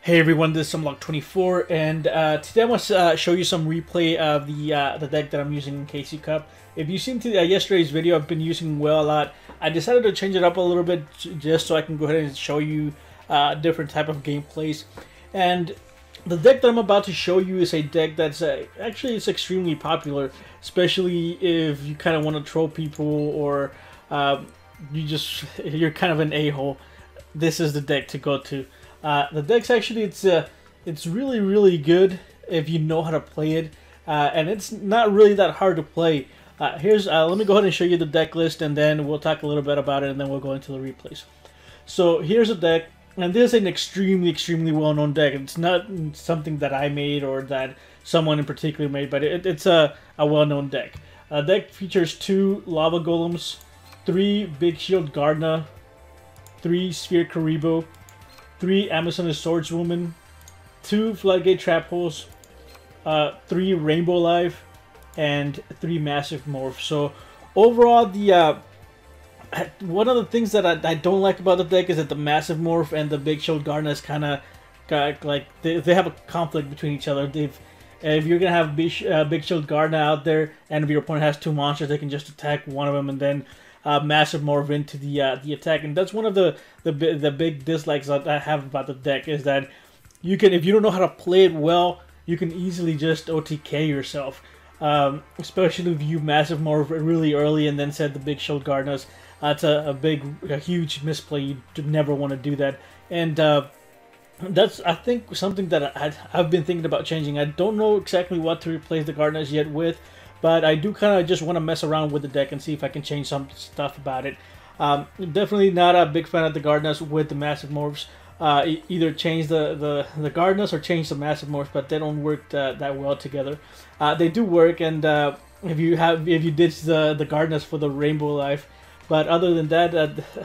Hey everyone, this is Sunlock24, and today I want to show you some replay of the deck that I'm using in KC Cup. If you've seen yesterday's video, I've been using Well a lot. I decided to change it up a little bit just so I can go ahead and show you different type of gameplays. And the deck that I'm about to show you is a deck that's actually it's extremely popular, especially if you kind of want to troll people or you're kind of an a-hole. This is the deck to go to. The deck's actually it's really good if you know how to play it, and it's not really that hard to play. Let me go ahead and show you the deck list, and then we'll talk a little bit about it, and then we'll go into the replays. So here's a deck, and this is an extremely well-known deck. It's not something that I made or that someone in particular made, but it's a well-known deck. Deck features 2 Lava Golems, 3 Big Shield Gardna, 3 Sphere Karibo, 3 Amazoness Swordswoman, 2 Floodgate Trap Holes, 3 Rainbow Life, and 3 Massive Morph. So overall, one of the things that I don't like about the deck is that the Massive Morph and the Big Shield Gardna is kind of like they have a conflict between each other. If you're gonna have Big Shield Gardna out there, and if your opponent has 2 monsters, they can just attack one of them and then Massive Morph into the attack. And that's one of the big dislikes that I have about the deck, is that if you don't know how to play it well, you can easily just OTK yourself. Especially if you Massive Morph really early and then set the Big Shield Gardnas. That's a huge misplay. You never want to do that. And that's, I think, something that I've been thinking about changing. I don't know exactly what to replace the Gardnas yet with, but I do kind of just want to mess around with the deck and see if I can change some stuff about it. Definitely not a big fan of the Gardnas with the Massive Morphs. Either change the Gardnas or change the Massive Morphs, but they don't work that well together. They do work, and if you ditch the Gardnas for the Rainbow Life, but other than that,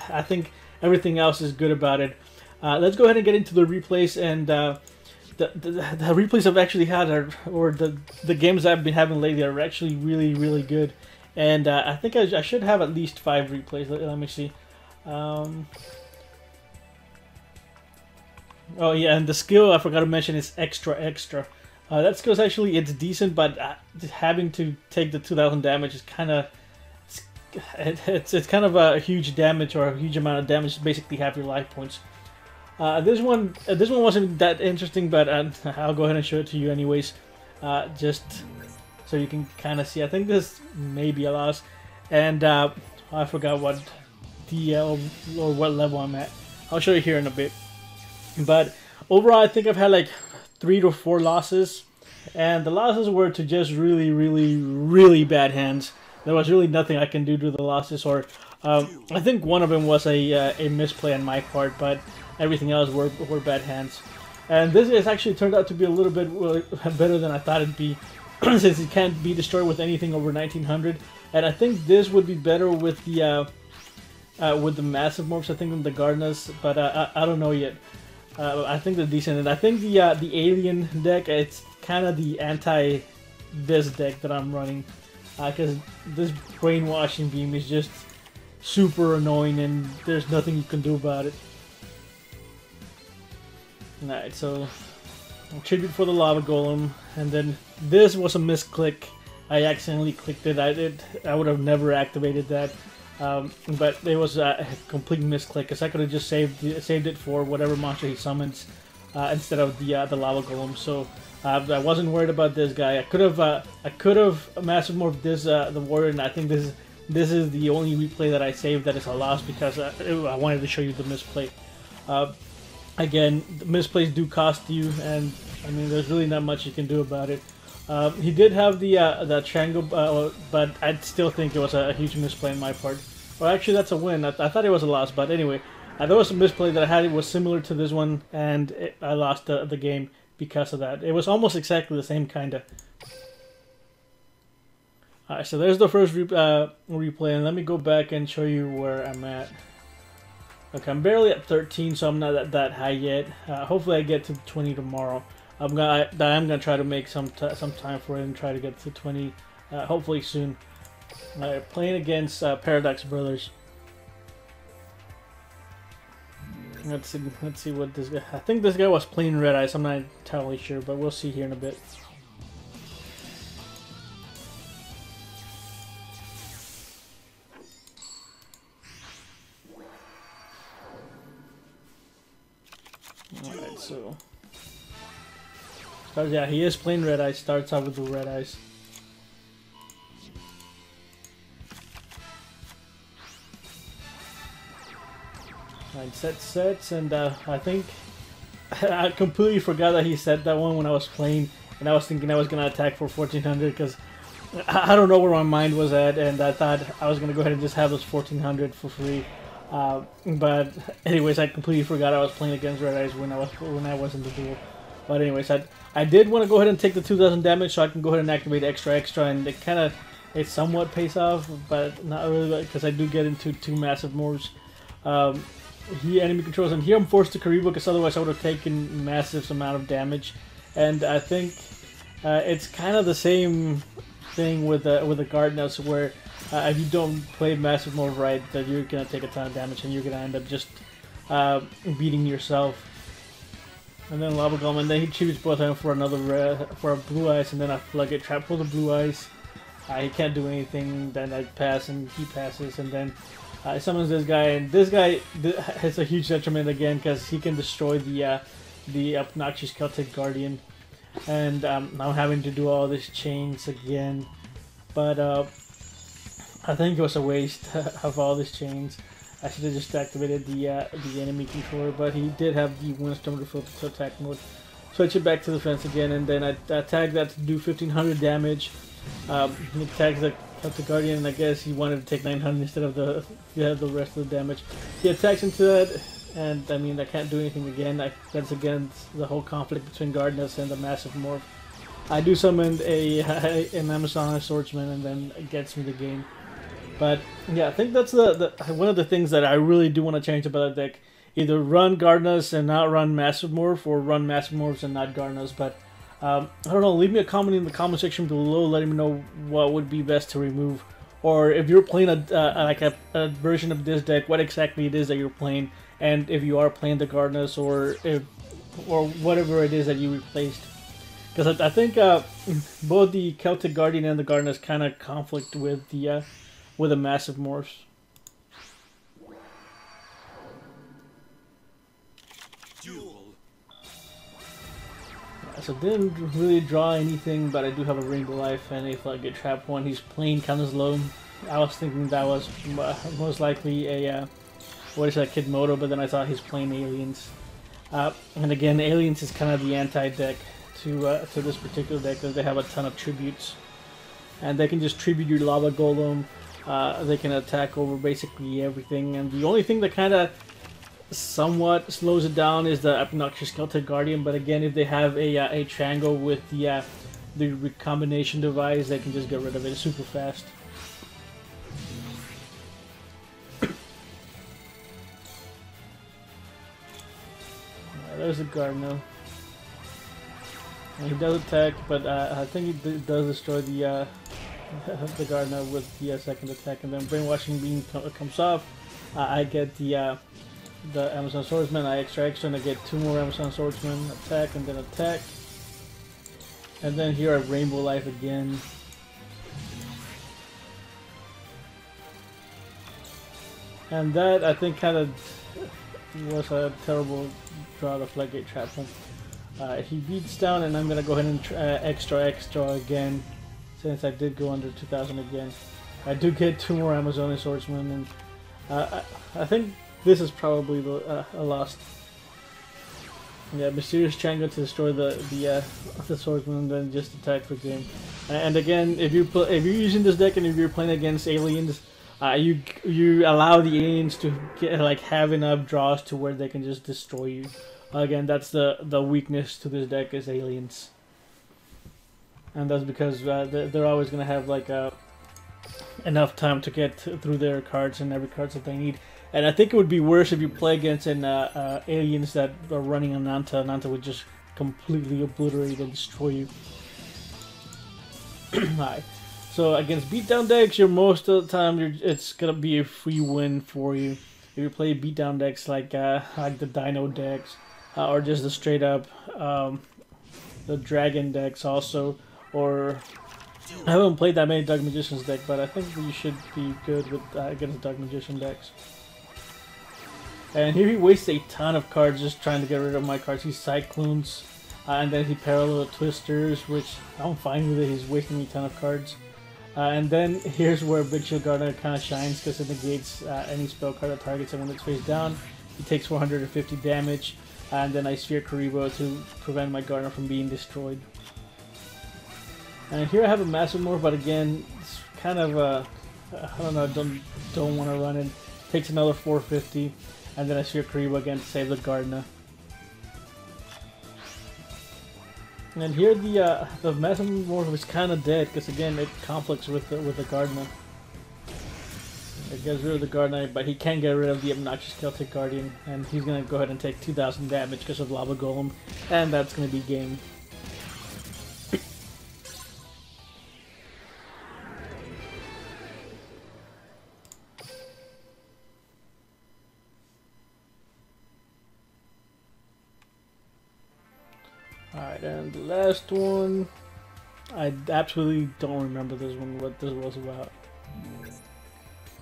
I think everything else is good about it. Let's go ahead and get into the replays, and the replays I've actually had or the games I've been having lately are actually really good. And I think I should have at least 5 replays. Let me see. Oh yeah, and the skill I forgot to mention is extra. That skill is actually, it's decent, but having to take the 2000 damage is kind of it's kind of a huge damage, or a huge amount of damage to basically half your life points. This one wasn't that interesting, but I'll go ahead and show it to you anyways, just so you can kind of see. I think this may be a loss, and I forgot what DL or what level I'm at. I'll show you here in a bit. But overall, I think I've had like 3 to 4 losses, and the losses were to just really bad hands. There was really nothing I can do to the losses, or I think one of them was a misplay on my part, but everything else were bad hands. And this has actually turned out to be a little bit better than I thought it'd be, since it can't be destroyed with anything over 1900. And I think this would be better with the Massive Morphs, I think, than the Gardnas, but I don't know yet. I think they're decent, and I think the Alien deck, it's kind of the anti-this deck that I'm running, because this Brainwashing Beam is just super annoying, and there's nothing you can do about it. Alright, so tribute for the Lava Golem, and then this was a misclick. I accidentally clicked it. I would have never activated that, but it was a complete misclick, because I could have just saved it for whatever monster he summons instead of the Lava Golem. So I wasn't worried about this guy. I could have Massive Morphed this the Warrior, and I think this is the only replay that I saved that is a loss, because I wanted to show you the misplay. Again, the misplays do cost you, and I mean, there's really not much you can do about it. He did have the triangle, but I'd still think it was a huge misplay on my part. Well, actually, that's a win. I thought it was a loss, but anyway, there was a misplay that I had. It was similar to this one, and I lost the game because of that. It was almost exactly the same, kinda. Alright, so there's the first replay, and let me go back and show you where I'm at. Okay, I'm barely at 13, so I'm not that high yet. Hopefully I get to 20 tomorrow. I'm gonna try to make some time for it and try to get to 20, hopefully soon. Playing against Paradox Brothers. Let's see what this guy. I think this guy was playing Red Ice. I'm not entirely sure, but we'll see here in a bit. Alright, so yeah, he is playing Red Ice. Starts out with the Red Ice. Alright, sets, and I think I completely forgot that he said that one when I was playing, and I was thinking I was gonna attack for 1400 because I don't know where my mind was at, and I thought I was gonna go ahead and just have those 1400 for free. But anyways, I completely forgot I was playing against Red Eyes when I was in the duel. But anyways, I did want to go ahead and take the 2000 damage so I can go ahead and activate extra, and it somewhat pays off, but not really because I do get into 2 massive morphs. He enemy controls, and here I'm forced to Karibo because otherwise I would have taken massive amount of damage. And I think it's kind of the same thing with the Gardenas, where if you don't play massive morph right, that you're gonna take a ton of damage and you're gonna end up just beating yourself. And then Lava Golem, and then he tributes both of them for for a blue ice, and then I Floodgate Trap for the blue ice. He can't do anything. Then I pass, and he passes, and then I summons this guy, and this guy has a huge detriment again because he can destroy the obnoxious Celtic Guardian, and now having to do all these chains again. But I think it was a waste of all these chains. I should have just activated the enemy controller, but he did have the Windstorm to attack mode. Switch it back to defense again, and then I attack that to do 1500 damage. He attacks the Guardian, and I guess he wanted to take 900 instead of the rest of the damage. He attacks into that, and I mean I can't do anything again. That's against the whole conflict between Gardenas and the massive morph. I do summon an Amazon Swordsman, and then it gets me the game. But yeah, I think that's one of the things that I really do want to change about the deck. Either run Gardenas and not run Massive Morph, or run Massive Morphs and not Gardenas. But I don't know, leave me a comment in the comment section below letting me know what would be best to remove. Or if you're playing a version of this deck, what exactly it is that you're playing. And if you are playing the Gardenas, or whatever it is that you replaced. Because I think both the Celtic Guardian and the Gardenas kind of conflict with the massive morphs. Duel. So didn't really draw anything, but I do have a Rainbow Life, and if I get Trap 1, he's playing kind of slow. I was thinking that was most likely a Kid Moto, but then I thought he's playing Aliens. And again, Aliens is kind of the anti-deck to this particular deck, because they have a ton of tributes, and they can just tribute your Lava Golem. They can attack over basically everything, and the only thing that kind of somewhat slows it down is the obnoxious Celtic Guardian. But again, if they have a Triangle with the recombination device, they can just get rid of it super fast. There's a Gardener. And he does attack, but I think he does destroy the Gardener with the second attack, and then Brainwashing Beam comes off. I get the Amazon Swordsman, I extra, and I get 2 more Amazon Swordsman, attack, and then attack. And then here I Rainbow Life again. And that, I think, kind of was a terrible draw, the Floodgate Trap. He beats down, and I'm going to go ahead and extra again, since I did go under 2000 again. I do get 2 more Amazonian Swordsmen, and I think this is probably a loss. Yeah, Mysterious Triangle to destroy the Swordsman, and then just attack for game. And again, if you're using this deck and if you're playing against Aliens, you allow the Aliens to have enough draws to where they can just destroy you. Again, that's the weakness to this deck, is Aliens. And that's because they're always going to have enough time to get through their cards and every cards that they need. And I think it would be worse if you play against an Aliens that are running on Nanta. Nanta would just completely obliterate and destroy you. Alright. So against beatdown decks, most of the time it's going to be a free win for you. you play beatdown decks like the Dino decks, or just the straight up the Dragon decks also, or I haven't played that many Dark Magician's deck, but I think you should be good with against Dark Magician decks. And here he wastes a ton of cards just trying to get rid of my cards. He Cyclones, and then he Parallel Twisters, which I'm fine with it. He's wasting a ton of cards. And then here's where Big Shield Gardener kind of shines, because it negates any spell card that targets him when it's face down. He takes 450 damage, and then I Sphere Karibo to prevent my Gardener from being destroyed. And here I have a Massive Morph, but again, it's kind of I don't know, don't want to run it. Takes another 450, and then I Sphere Karibo again to save the Gardener. And here the Massive Morph is kind of dead, because again it conflicts with the Gardener. It gets rid of the Gardener, but he can get rid of the obnoxious Celtic Guardian, and he's gonna go ahead and take 2,000 damage because of Lava Golem, and that's gonna be game. Alright, and the last one, I absolutely don't remember this one, what this was about.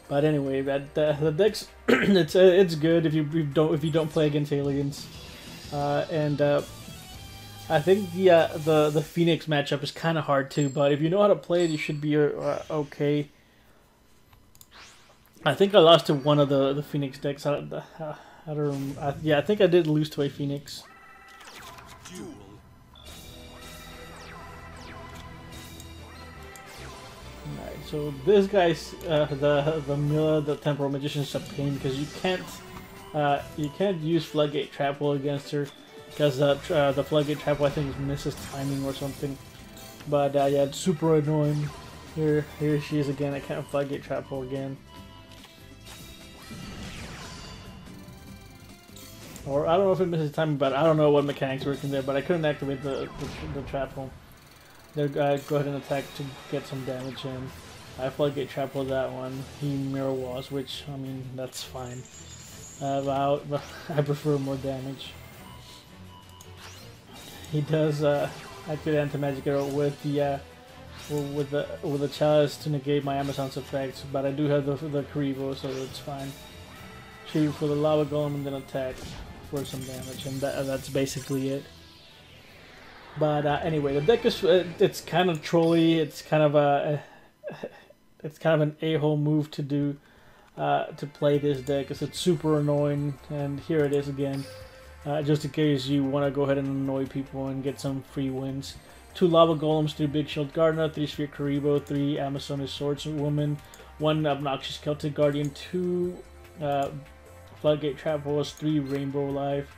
But anyway, the deck's it's good if you don't play against aliens, and I think the Phoenix matchup is kind of hard too. But if you know how to play it, you should be okay. I think I lost to one of the Phoenix decks. I don't. Yeah, I think I did lose to a Phoenix. Duel. Alright, so this guy's the Mila, the Temporal Magician, is a pain because you can't use Floodgate Trapple against her because the Floodgate Trapple I think misses timing or something. But yeah, it's super annoying. Here she is again. I can't Floodgate Trapple again. Or I don't know if it misses timing, but I don't know what mechanics work in there. But I couldn't activate the Trapple. They'll go ahead and attack to get some damage in. I Floodgate Trapple that one. He Mirror Walls, which, I mean, that's fine. But I prefer more damage. He does activate Anti-Magic Arrow with the Chalice to negate my Amazon's effects, but I do have the Karibo, so it's fine. Shoot for the Lava Golem and then attack for some damage, and that's basically it. But anyway, the deck is it's kind of trolly. It's kind of an a-hole move to do to play this deck, because it's super annoying. And here it is again, just in case you want to go ahead and annoy people and get some free wins. 2 Lava Golems, 3 Big Shield Gardener, 3 Sphere Karibo, 3 Amazonish Swordswoman, 1 Obnoxious Celtic Guardian, 2 Floodgate Trapple, 3 Rainbow Life,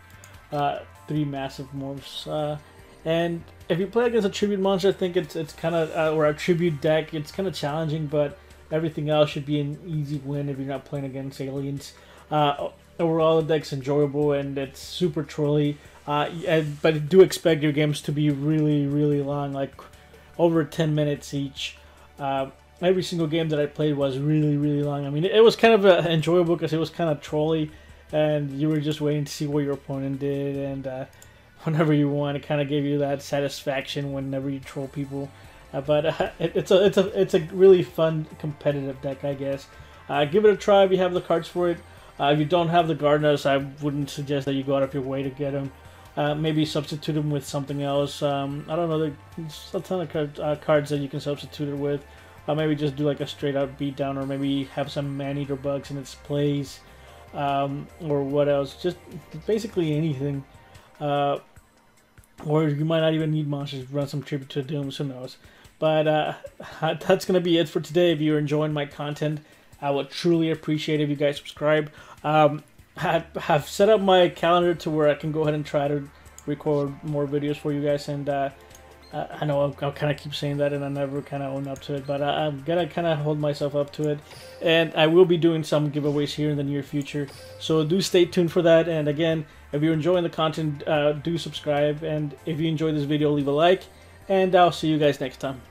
3 Massive Morphs. And if you play against a tribute monster, I think it's kind of or a tribute deck, it's kind of challenging, but everything else should be an easy win if you're not playing against aliens. Overall, the deck's enjoyable and it's super trolly. But do expect your games to be really, really long, like over 10 minutes each. Every single game that I played was really, really long. I mean, it was kind of enjoyable because it was kind of trolly, and you were just waiting to see what your opponent did, and whenever you won, it kind of gave you that satisfaction whenever you troll people. But it's a really fun competitive deck, I guess. Give it a try if you have the cards for it. If you don't have the Gardeners, I wouldn't suggest that you go out of your way to get them. Maybe substitute them with something else. I don't know. There's a ton of cards that you can substitute it with. Maybe just do like a straight up beatdown, or maybe have some Man-Eater bugs in its plays, or what else? Just basically anything. Or you might not even need monsters. Run some Tribute to Dooms, who knows? But that's gonna be it for today. If you're enjoying my content, I would truly appreciate it if you guys subscribe. Have set up my calendar to where I can go ahead and try to record more videos for you guys, and I know I'll kind of keep saying that and I never kind of own up to it, but I'm gonna kind of hold myself up to it, and I will be doing some giveaways here in the near future, so do stay tuned for that. And again, if you're enjoying the content, do subscribe, and if you enjoyed this video, leave a like, and I'll see you guys next time.